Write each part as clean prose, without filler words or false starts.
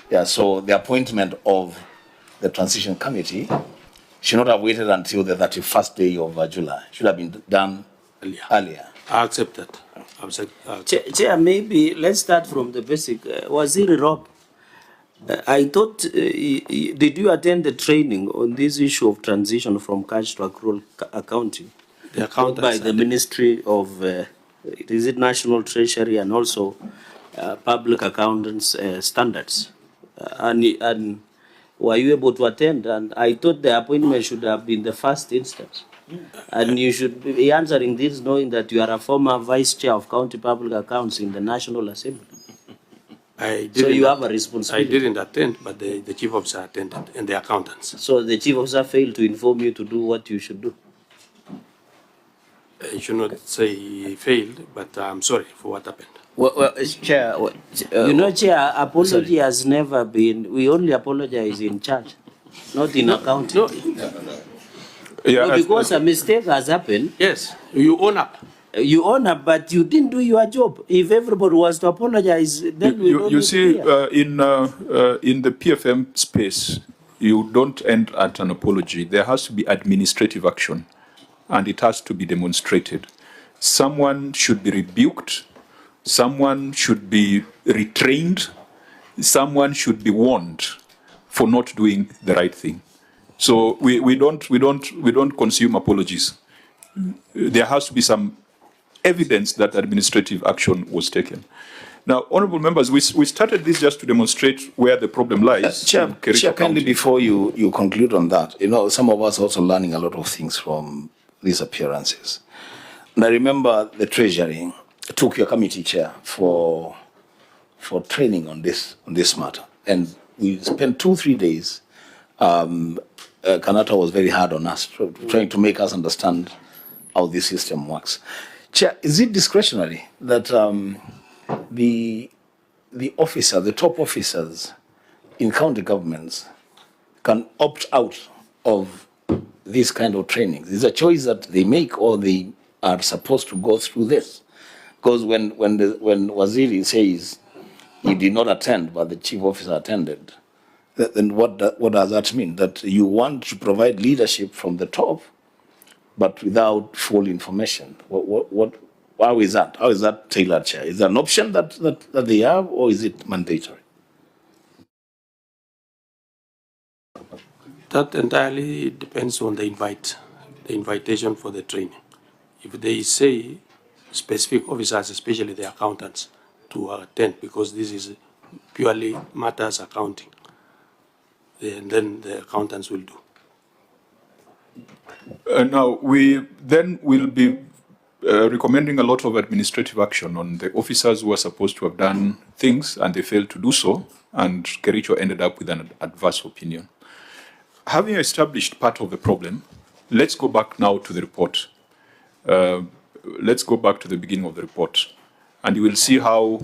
Yeah, so the appointment of the transition committee should not have waited until the 31st day of July. Should have been done earlier. I accept that. Chair, maybe let's start from the basic. Waziri Rob, I thought, did you attend the training on this issue of transition from cash to accrual accounting? The accountants by the Ministry of, is it National Treasury and also Public Accountants Standards? And were you able to attend? And I thought the appointment should have been the first instance. And you should be answering this knowing that you are a former vice chair of county public accounts in the National Assembly. So you have a responsibility. I didn't attend, but the chief officer attended and the accountants. So the chief officer failed to inform you to do what you should do? I should not say he failed, but I'm sorry for what happened. Well, Chair, you know, Chair, apology has never been, we only apologize in charge, not in accounting. No. Yeah, because a mistake has happened. Yes, you own up. You own up, but you didn't do your job. If everybody was to apologize, then you see, in the PFM space, you don't end at an apology. There has to be administrative action, and it has to be demonstrated. Someone should be rebuked. Someone should be retrained. Someone should be warned for not doing the right thing. So we don't consume apologies. There has to be some evidence that administrative action was taken. Now, honourable members, we started this just to demonstrate where the problem lies. Chair, kindly before you conclude on that, you know, some of us are also learning a lot of things from these appearances. And I remember the Treasury took your committee chair for training on this matter, and we spent 2-3 days. Kanata was very hard on us, trying to make us understand how this system works. Chair, is it discretionary that the top officers in county governments can opt out of this kind of training? Is it a choice that they make, or they are supposed to go through this? Because when Waziri says he did not attend, but the chief officer attended, then what does that mean? That you want to provide leadership from the top, but without full information? How is that? How is that tailored, Chair? Is that an option that they have, or is it mandatory? That entirely depends on the invitation for the training. If they say specific officers, especially the accountants, to attend, because this is purely matters accounting, then the accountants will do. Now, we then will be recommending a lot of administrative action on the officers who are supposed to have done things and they failed to do so, and Kericho ended up with an adverse opinion. Having established part of the problem, let's go back now to the report. Let's go back to the beginning of the report, and you will see how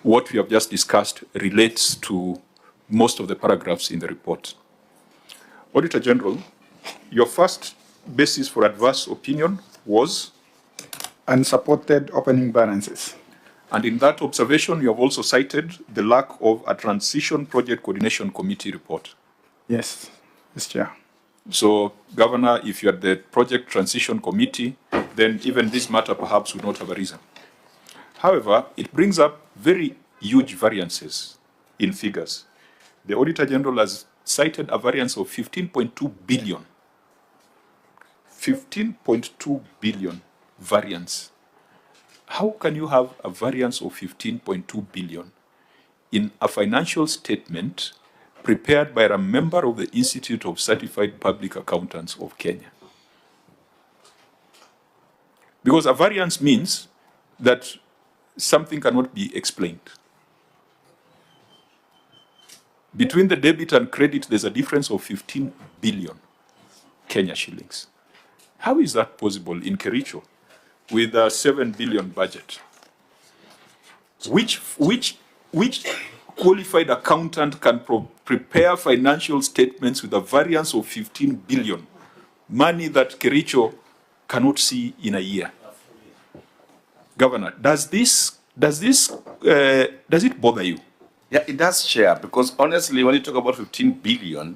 what we have just discussed relates to most of the paragraphs in the report. Auditor General, your first basis for adverse opinion was? Unsupported opening balances. And in that observation, you have also cited the lack of a Transition Project Coordination Committee report. Yes, Mr. Chair. So, Governor, if you're at the Project Transition Committee, then even this matter perhaps would not have arisen. However, it brings up very huge variances in figures. The Auditor General has cited a variance of 15.2 billion. 15.2 billion variance. How can you have a variance of 15.2 billion in a financial statement prepared by a member of the Institute of Certified Public Accountants of Kenya? Because a variance means that something cannot be explained. Between the debit and credit, there's a difference of 15 billion Kenya shillings. How is that possible in Kericho with a 7 billion budget? Which qualified accountant can prepare financial statements with a variance of 15 billion, money that Kericho cannot see in a year? Governor, does it bother you Yeah, it does, Chair, because honestly, when you talk about 15 billion,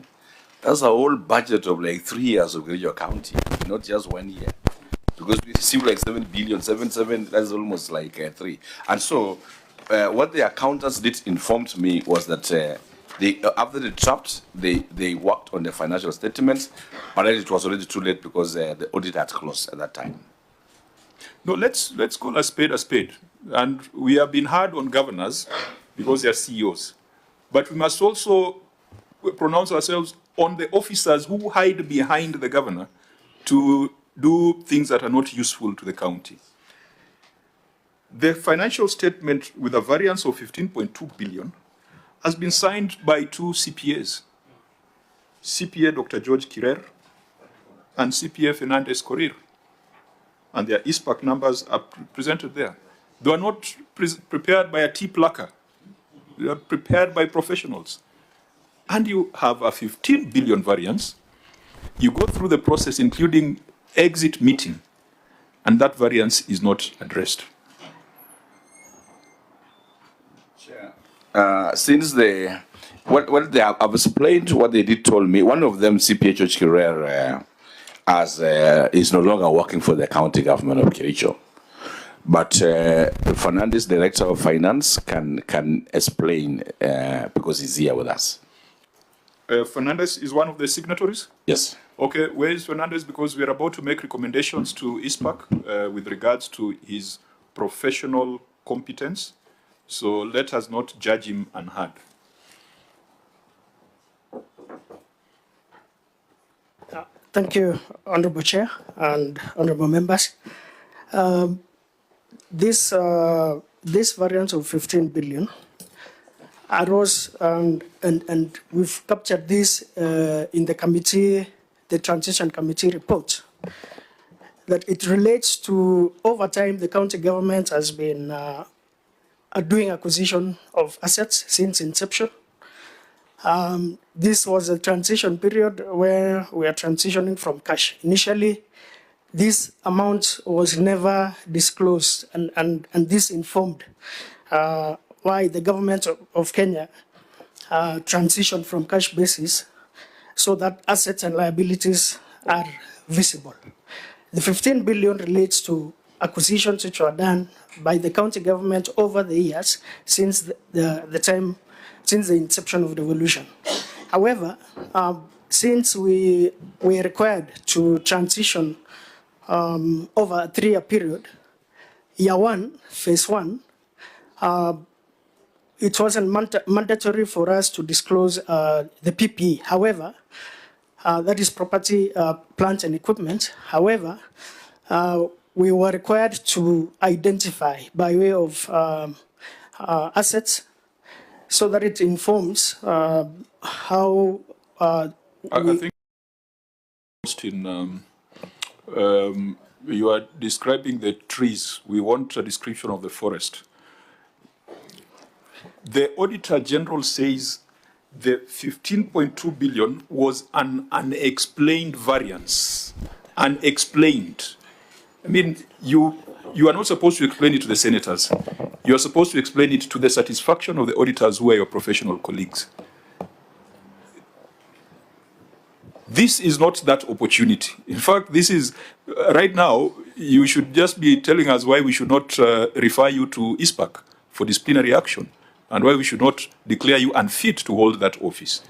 that's a whole budget of like 3 years of Kericho County, not just 1 year. Because we seem like 7 billion, 7, that's almost like 3. And so, what the accountants did informed me was that they, after the draft, they worked on the financial statements, but then it was already too late because the audit had closed at that time. No, let's call a spade. And we have been hard on governors because they are CEOs. But we must also pronounce ourselves on the officers who hide behind the governor to do things that are not useful to the county. The financial statement with a variance of 15.2 billion has been signed by 2 CPAs, CPA Dr. George Kirer and CPA Fernandez Korir. And their ISPAC numbers are presented there. They are not prepared by a T-plucker. They are prepared by professionals. And you have a 15 billion variance. You go through the process, including exit meeting, and that variance is not addressed. Since they, what they have explained, what they did told me, one of them, CPA George Kirer, is no longer working for the county government of Kericho. But Fernandez, Director of Finance, can explain because he's here with us. Fernandez is one of the signatories? Yes. Okay, where is Fernandez? Because we are about to make recommendations to ISPAC with regards to his professional competence. So let us not judge him unheard. Thank you, Honorable Chair and Honorable Members. This variance of 15 billion arose, and we've captured this in the committee, the Transition Committee report, that it relates to, over time, the county government has been doing acquisition of assets since inception. This was a transition period where we are transitioning from cash. Initially, this amount was never disclosed, and this informed why the government of Kenya transitioned from cash basis so that assets and liabilities are visible. The 15 billion relates to acquisitions which were done by the county government over the years since since the inception of devolution. However, since we were required to transition over a 3-year period, year 1, phase 1, it wasn't mandatory for us to disclose the PPE. However, that is property, plant and equipment. However, we were required to identify by way of assets so that it informs how I think you are describing the trees. We want a description of the forest. The Auditor General says the 15.2 billion was an unexplained variance. Unexplained. I mean, you are not supposed to explain it to the senators. You are supposed to explain it to the satisfaction of the auditors who are your professional colleagues. This is not that opportunity. In fact, this is, right now, you should just be telling us why we should not refer you to ISPAC for disciplinary action and why we should not declare you unfit to hold that office.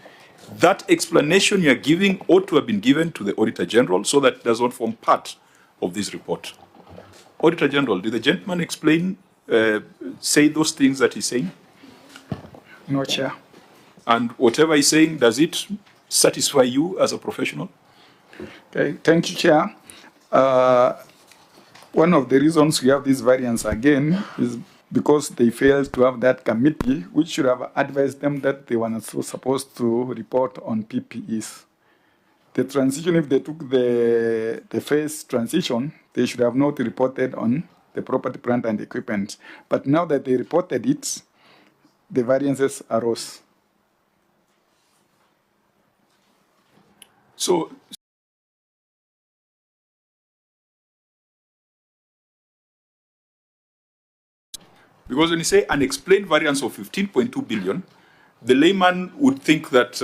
That explanation you are giving ought to have been given to the Auditor General so that it does not form part of this report. Auditor General, did the gentleman explain, say those things that he's saying? No, Chair. And whatever he's saying, does it satisfy you as a professional? Okay, thank you, Chair. One of the reasons we have this variance again is because they failed to have that committee, which should have advised them that they were not supposed to report on PPEs. The transition, if they took the phase transition, they should have not reported on the property, plant, and equipment. But now that they reported it, the variances arose. So, because when you say unexplained variance of 15.2 billion, the layman would think that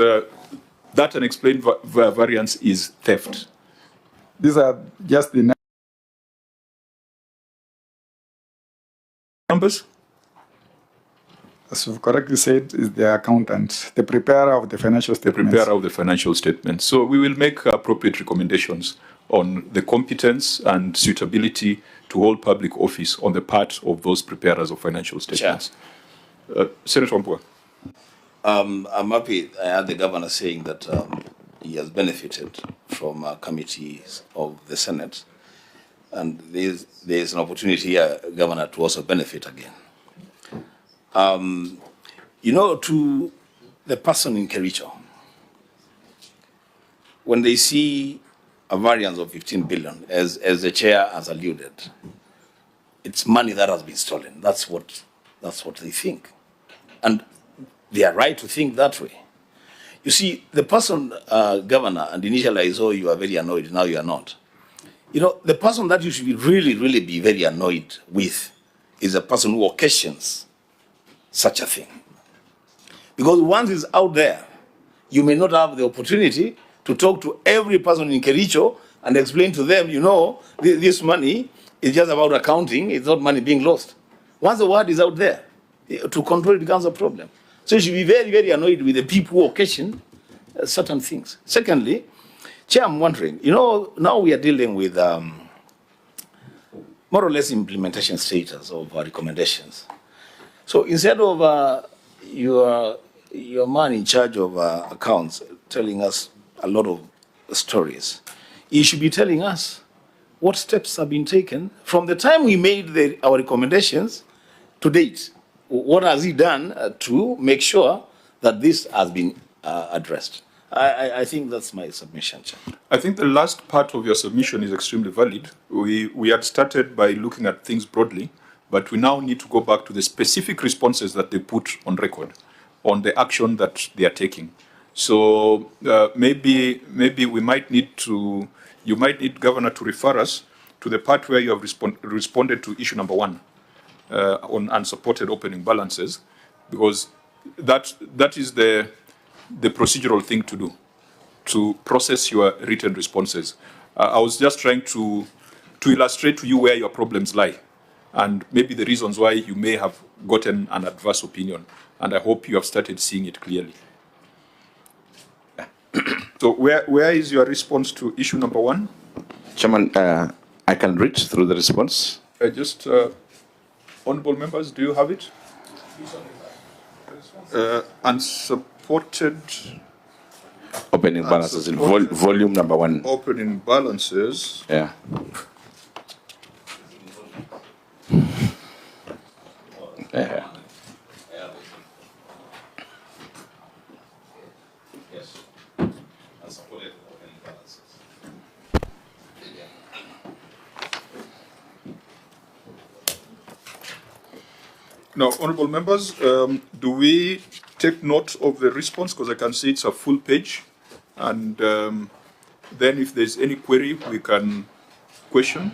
that unexplained variance is theft. These are just the Numbers? as you've correctly said, is the accountant, the preparer of the financial statements. The preparer of the financial statements. So we will make appropriate recommendations on the competence and suitability to hold public office on the part of those preparers of financial statements. Senator Wambua. I'm happy. I heard the governor saying that he has benefited from committees of the Senate, and there's an opportunity here, Governor, to also benefit again. You know, to the person in Kericho, when they see a variance of 15 billion, as the chair has alluded, it's money that has been stolen. That's what they think, and they are right to think that way. You see, the person, Governor, and initially I saw you are very annoyed, now you are not. You know, the person that you should be really be very annoyed with is a person who occasions such a thing. Because once it's out there, you may not have the opportunity to talk to every person in Kericho and explain to them, you know, this money is just about accounting, it's not money being lost. Once the word is out there, to control it becomes a problem. So you should be very annoyed with the people who occasion certain things. Secondly, Chair, I'm wondering, you know, now we are dealing with more or less implementation status of our recommendations. So instead of your man in charge of accounts telling us a lot of stories, he should be telling us what steps have been taken from the time we made our recommendations to date. What has he done to make sure that this has been addressed? I think that's my submission, Chair. I think the last part of your submission is extremely valid. We had started by looking at things broadly, but we now need to go back to the specific responses that they put on record, on the action that they are taking. So maybe we might need to, you might need, Governor, to refer us to the part where you have responded to issue number 1 on unsupported opening balances, because that is the procedural thing to do, to process your written responses. I was just trying to illustrate to you where your problems lie, and maybe the reasons why you may have gotten an adverse opinion, and I hope you have started seeing it clearly. So where is your response to issue number 1? Chairman, I can read through the response. Honourable members, do you have it? Unsupported Opening balances in volume number 1. opening balances. Yeah. Yeah. Now, honourable members, do we take note of the response? Because I can see it's a full page. And then if there's any query, we can question.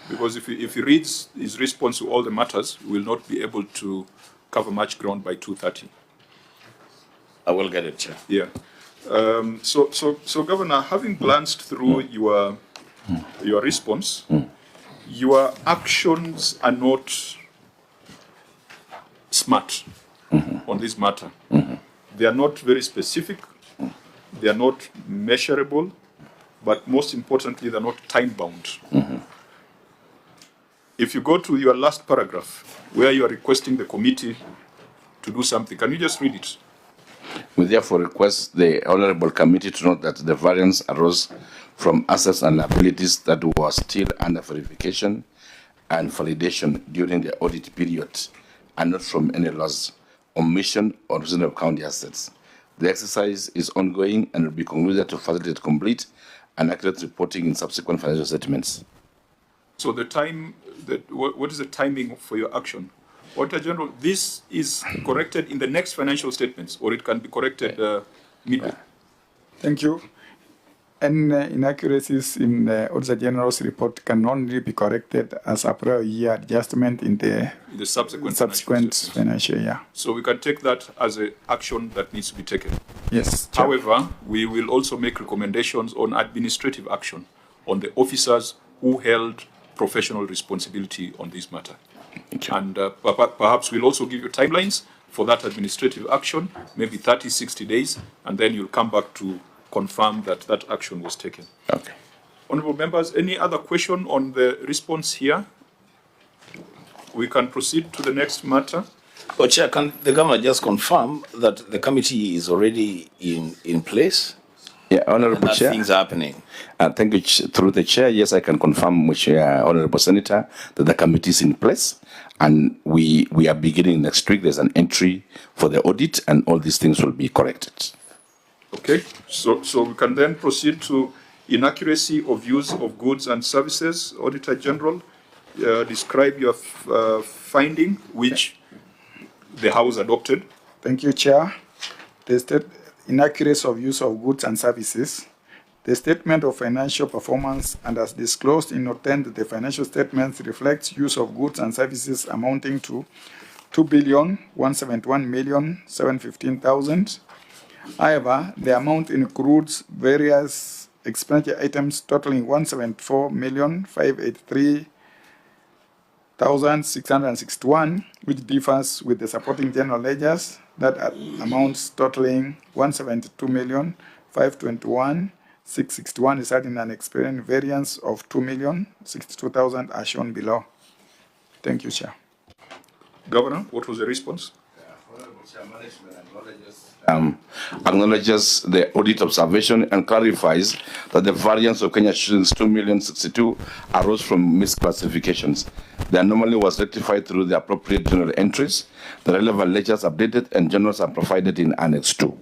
Because if he reads his response to all the matters, we will not be able to cover much ground by 2:30. I will get it, Chair. Yeah. So Governor, having glanced through your response, your actions are not smart on this matter. They are not very specific, they are not measurable, but most importantly, they're not time-bound. If you go to your last paragraph, where you are requesting the committee to do something, can you just read it? We therefore request the Honourable Committee to note that the variance arose from assets and liabilities that were still under verification and validation during the audit period, and not from any loss, omission, or reason of county assets. The exercise is ongoing and will be concluded to facilitate complete and accurate reporting in subsequent financial statements. So the time, what is the timing for your action? Auditor General, this is corrected in the next financial statements, or it can be corrected midway. Thank you. any inaccuracies in the Auditor General's report can only be corrected as a prior year adjustment in the subsequent financial year. So we can take that as an action that needs to be taken. Yes, Chair. However, we will also make recommendations on administrative action on the officers who held professional responsibility on this matter. And perhaps we'll also give you timelines for that administrative action, maybe 30, 60 days, and then you'll come back to confirm that that action was taken. Okay. Honorable members, any other question on the response here? We can proceed to the next matter. Oh, Chair, can the governor just confirm that the committee is already in place? Yeah, Honorable And that Chair. things are happening. Thank you, through the chair. Yes, I can confirm, Honorable Senator, that the committee is in place, and we are beginning next week. There's an entry for the audit, and all these things will be corrected. Okay, so we can then proceed to inaccuracy of use of goods and services. Auditor General, describe your finding, which the House adopted. Thank you, Chair. The inaccuracy of use of goods and services. The statement of financial performance and as disclosed in Note 10, the financial statements reflects use of goods and services amounting to 2,171,715,000. However, the amount includes various expenditure items totaling 174,583,661, which differs with the supporting general ledgers that amounts totaling 172,521,661, resulting in an experienced variance of 2,062,000 as shown below. Thank you, Chair. Governor, what was the response? Acknowledges the audit observation and clarifies that the variance of Kenya shillings 2,062,000 arose from misclassifications. The anomaly was rectified through the appropriate general entries. The relevant ledgers updated and journals are provided in Annex 2.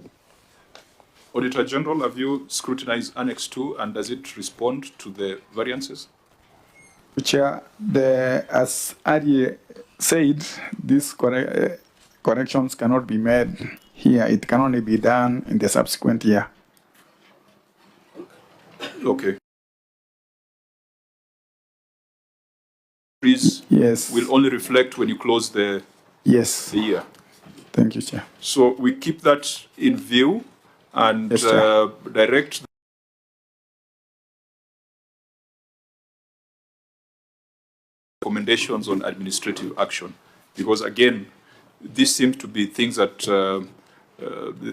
Auditor General, have you scrutinized Annex 2 and does it respond to the variances? Chair, as Adi said, these corrections cannot be made here. It can only be done in the subsequent year. Okay. Yes. Will only reflect when you close the year. Thank you, Chair. So we keep that in view and Yes, direct recommendations on administrative action, because again, this seems to be things that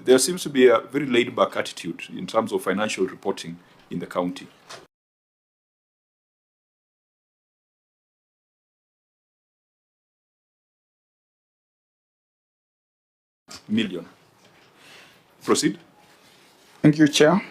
there seems to be a very laid-back attitude in terms of financial reporting in the county. Million. Proceed. Thank you, Chair.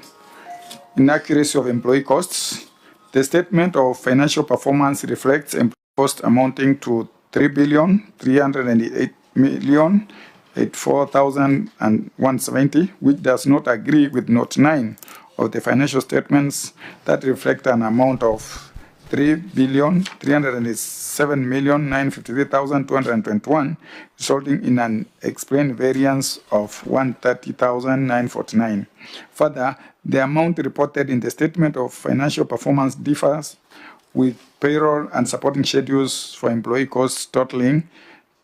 Inaccuracy of employee costs. The statement of financial performance reflects employee costs amounting to 3,388,084,170, which does not agree with Note 9 of the financial statements that reflect an amount of 3,307,953,221, resulting in an explained variance of 130,949. Further, the amount reported in the statement of financial performance differs with payroll and supporting schedules for employee costs totaling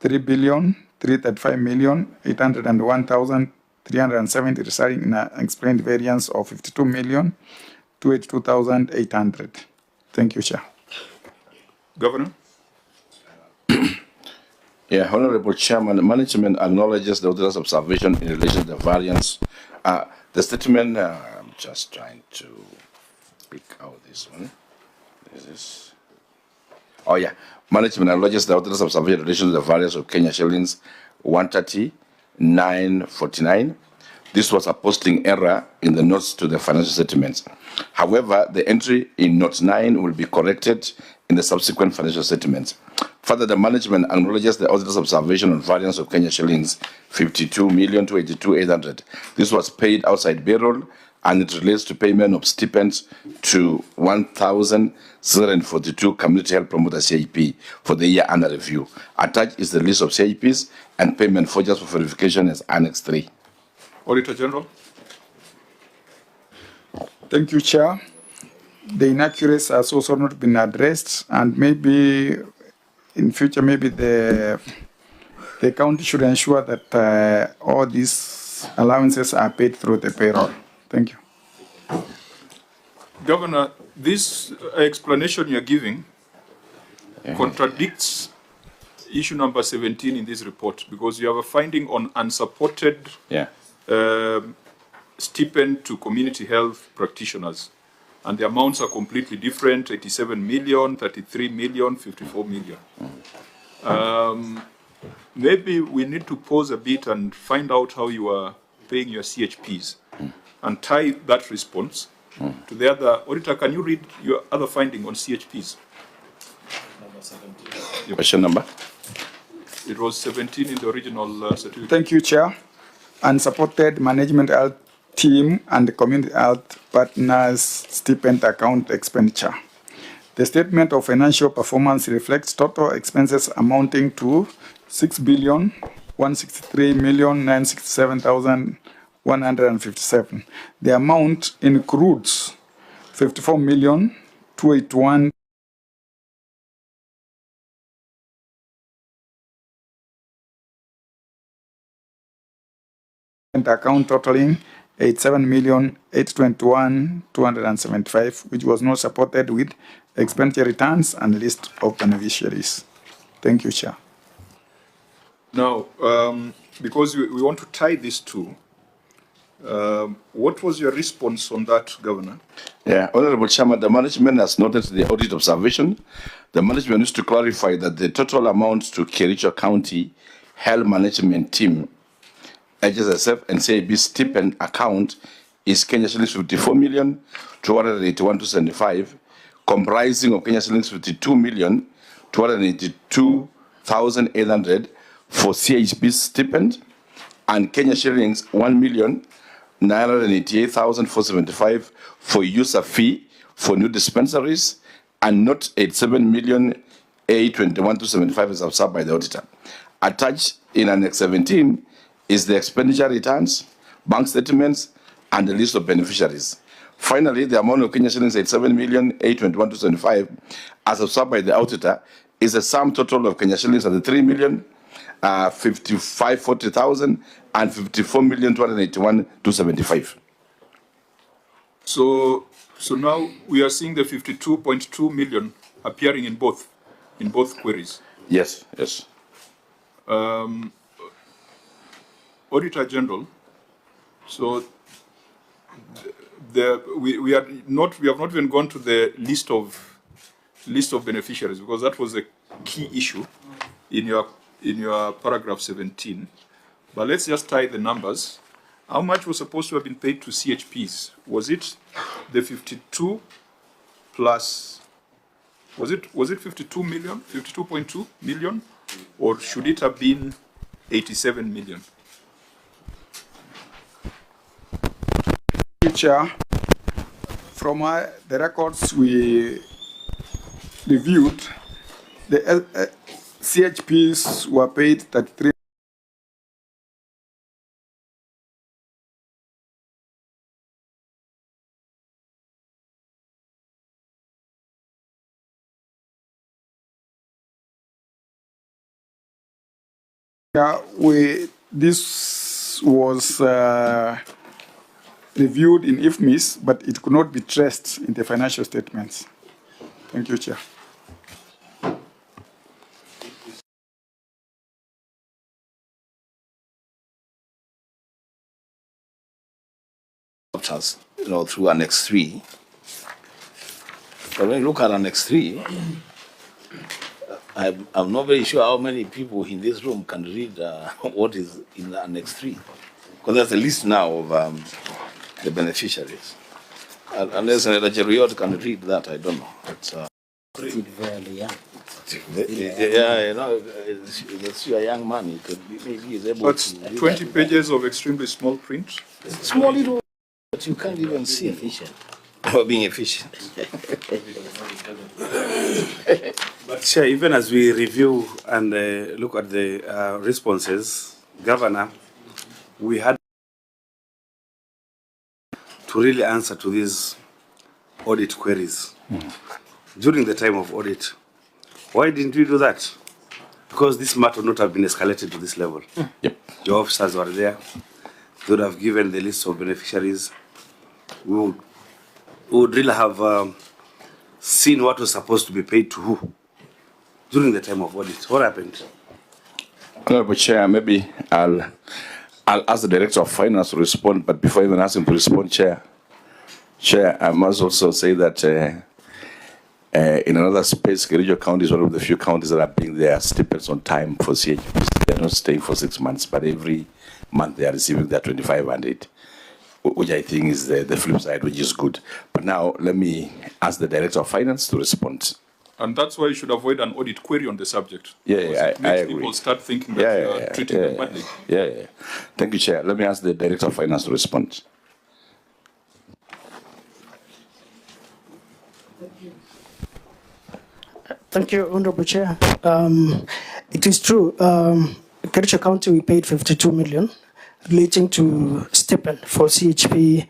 3,335,801,370, resulting in an explained variance of 52,282,800. Thank you, Chair. Governor? Yeah, Honorable Chairman, management acknowledges the auditor's observation in relation to the variance. The statement, I'm just trying to pick out this one. This is, oh yeah, management acknowledges the auditor's observation in relation to the variance of Kenya shillings 130,949. This was a posting error in the notes to the financial statements. However, the entry in Note 9 will be corrected in the subsequent financial statements. Further, the management acknowledges the auditor's observation on variance of Kenya shillings 52,282,800. This was paid outside payroll, and it relates to payment of stipends to 1,642 community health promoter CIP for the year under review. Attached is the list of CIPs and payment forgeries for verification as Annex 3. Auditor General? Thank you, Chair. The inaccuracies has also not been addressed, and maybe in future, maybe the county should ensure that all these allowances are paid through the payroll. Thank you. Governor, this explanation you're giving contradicts issue number 17 in this report, because you have a finding on unsupported stipend to community health practitioners. And the amounts are completely different, 87 million, 33 million, 54 million. Maybe we need to pause a bit and find out how you are paying your CHPs and tie that response to the other. Auditor, can you read your other finding on CHPs? Number 17. Question number? It was 17 in the original certificate. Thank you, Chair. Unsupported management health team and the community health partners stipend account expenditure. The statement of financial performance reflects total expenses amounting to 6,163,967,157. The amount includes 54,281,000 account totaling 87,821,275, which was not supported with expenditure returns and list of beneficiaries. Thank you, Chair. Now, because we want to tie these two, what was your response on that, Governor? Yeah, Honorable Chairman, the management has noted the audit observation. The management needs to clarify that the total amount to Kericho County Health Management Team, HSSF and CIB stipend account is Kenya shillings 54,281,275, comprising of Kenya shillings 52,282,800 for CHB stipend and Kenya shillings 1,988,475 for user fee for new dispensaries, and not 87,821,275 as observed by the auditor. Attached in Annex 17 is the expenditure returns, bank statements, and the list of beneficiaries. Finally, the amount of Kenya shillings 87,821,275 as observed by the auditor is a sum total of Kenya shillings 33,540,000 and 54,281,275. So now we are seeing the 52.2 million appearing in both queries. Yes, yes. Auditor General, so we have not even gone to the list of beneficiaries, because that was a key issue in your paragraph 17. But let's just tie the numbers. How much was supposed to have been paid to CHPs? Was it the 52 plus? Was it 52 million, 52.2 million, or should it have been 87 million? Chair, from the records we reviewed, the CHPs were paid 33. This was reviewed in IFMIS, but it could not be traced in the financial statements. Thank you, Chair. Through Annex 3. But when you look at Annex 3, I'm not very sure how many people in this room can read what is in the Annex 3. Because there's a list now of the beneficiaries. Unless Senator Cheruiyot can read that, I don't know. It's Very young. yeah, you know, it's a young man. He could maybe he's able But to. 20 pages of extremely small print. Small little, but you can't even see. Efficient. Or being efficient. But Chair, even as we review and look at the responses, Governor, we had to really answer to these audit queries during the time of audit. Why didn't we do that? Because this matter would not have been escalated to this level. Yep. Your officers were there. They would have given the list of beneficiaries. We would really have seen what was supposed to be paid to who during the time of audit. What happened? Honorable Chair, maybe I'll ask the Director of Finance to respond, but before I even ask him to respond, Chair, I must also say that in another space, Kericho County is one of the few counties that are paying their stipends on time for CHPs. They're not staying for 6 months, but every month they are receiving their 2,500, which I think is the flip side, which is good. But now let me ask the Director of Finance to respond. And that's why you should avoid an audit query on the subject. Yeah, Because yeah, it I makes agree. people start thinking that you are treating them badly. Yeah. Thank you, Chair. Let me ask the Director of Finance to respond. Thank you, Honorable Chair. It is true, Kericho County, we paid 52 million relating to stipend for CHP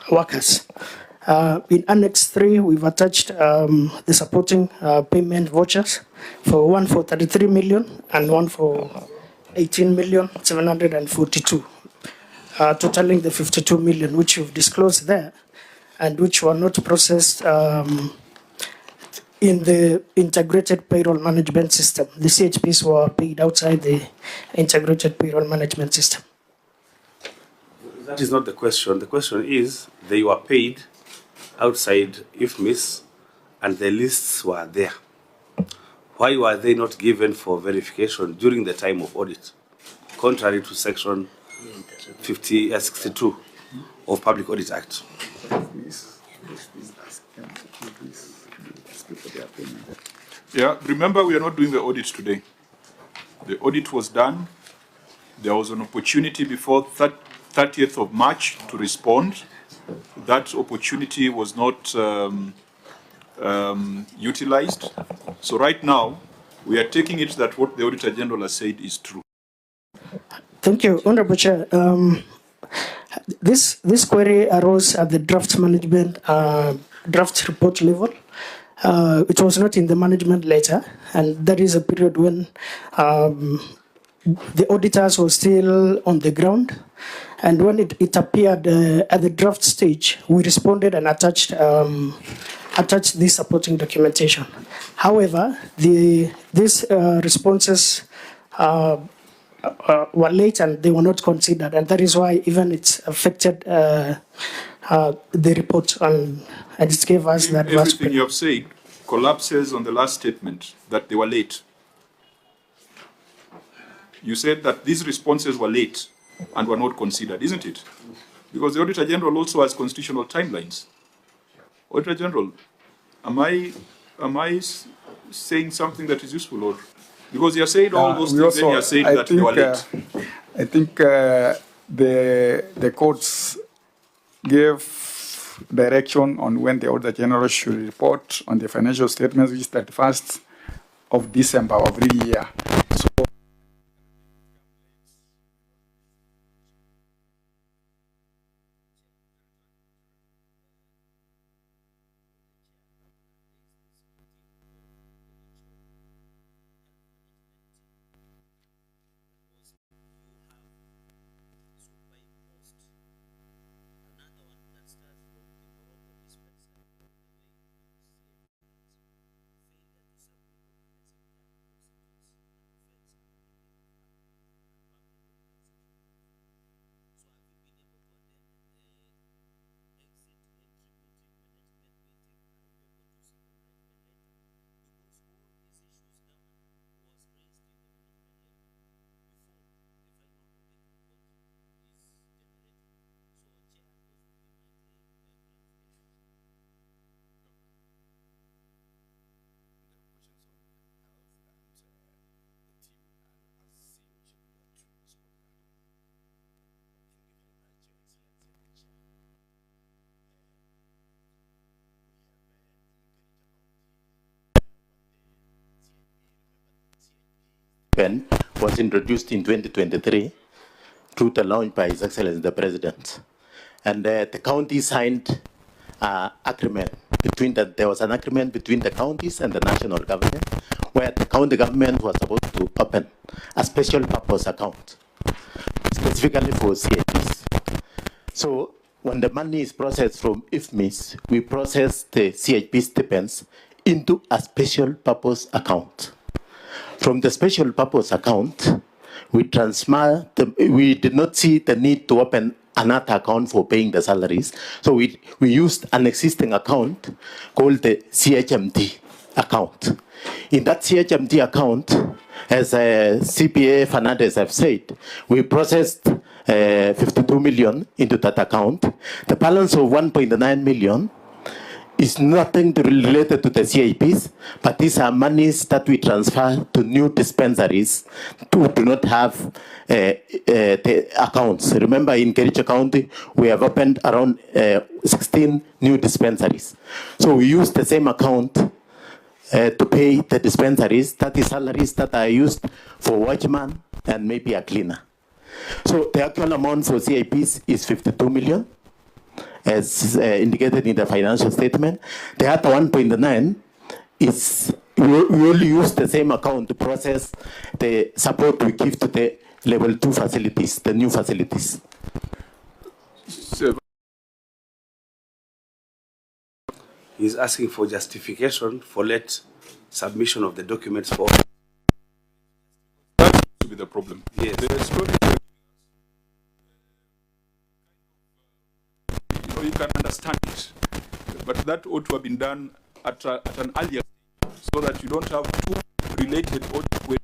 workers. In Annex 3, we've attached the supporting payment vouchers, for one for 33 million and one for 18,742,000, totaling the 52 million, which you've disclosed there, and which were not processed in the integrated payroll management system. The CHPs were paid outside the integrated payroll management system. That is not the question. The question is they were paid outside IFMIS and the lists were there. Why were they not given for verification during the time of audit, contrary to section 62 of Public Audit Act? Yeah, remember we are not doing the audit today. The audit was done. There was an opportunity before 30th of March to respond. That opportunity was not utilized. So right now, we are taking it that what the Auditor General has said is true. Thank you, Honorable Chair. This query arose at the draft management draft report level. It was not in the management letter, and that is a period when the auditors were still on the ground. And when it appeared at the draft stage, we responded and attached this supporting documentation. However, these responses were late and they were not considered, and that is why even it's affected the report and it gave us that. Everything you have said collapses on the last statement that they were late. You said that these responses were late and were not considered, isn't it? Because the Auditor General also has constitutional timelines. Auditor General, am I saying something that is useful, or because you are saying all those things, then you are saying that they were late? I think the courts gave direction on when the Auditor General should report on the financial statements, which is 31st of December of every year. So was introduced in 2023 through the launch by His Excellency the President. and the county signed agreement between there was an agreement between the counties and the national government, where the county government was supposed to open a special purpose account, specifically for CIPs. So when the money is processed from IFMIS, we process the CIP stipends into a special purpose account. From the special purpose account, we transfer we did not see the need to open another account for paying the salaries. So we used an existing account called the CHMD account. In that CHMD account, as CPA Fernandez have said, we processed 52 million into that account. The balance of 1.9 million is nothing related to the CIPs, but these are monies that we transfer to new dispensaries who do not have the accounts. Remember, in Kericho County, we have opened around 16 new dispensaries. So we use the same account to pay the dispensaries, that is salaries that are used for watchman and maybe a cleaner. So the actual amount for CIPs is 52 million. As indicated in the financial statement. The other 1.9 is, we only use the same account to process the support we give to the level 2 facilities, the new facilities. He's asking for justification for late submission of the documents for. That seems to be the problem. Yes. The story, you can understand it, but that ought to have been done at an earlier stage, so that you don't have two related audit queries.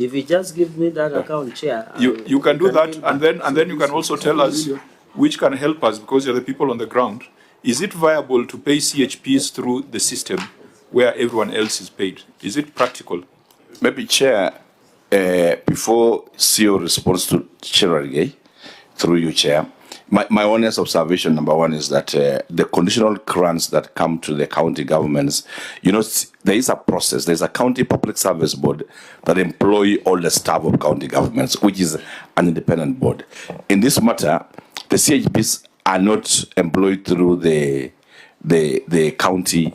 If you just give me that account, Chair. You can do that, and then you can also tell us which can help us, because you're the people on the ground. Is it viable to pay CHPs through the system where everyone else is paid? Is it practical? Maybe, Chair, before CEO responds to Chair Rigathi, through you, Chair, my honest observation, number one, is that the conditional grants that come to the county governments, you know, there is a process. There's a county public service board that employ all the staff of county governments, which is an independent board. In this matter, the CHPs are not employed through the county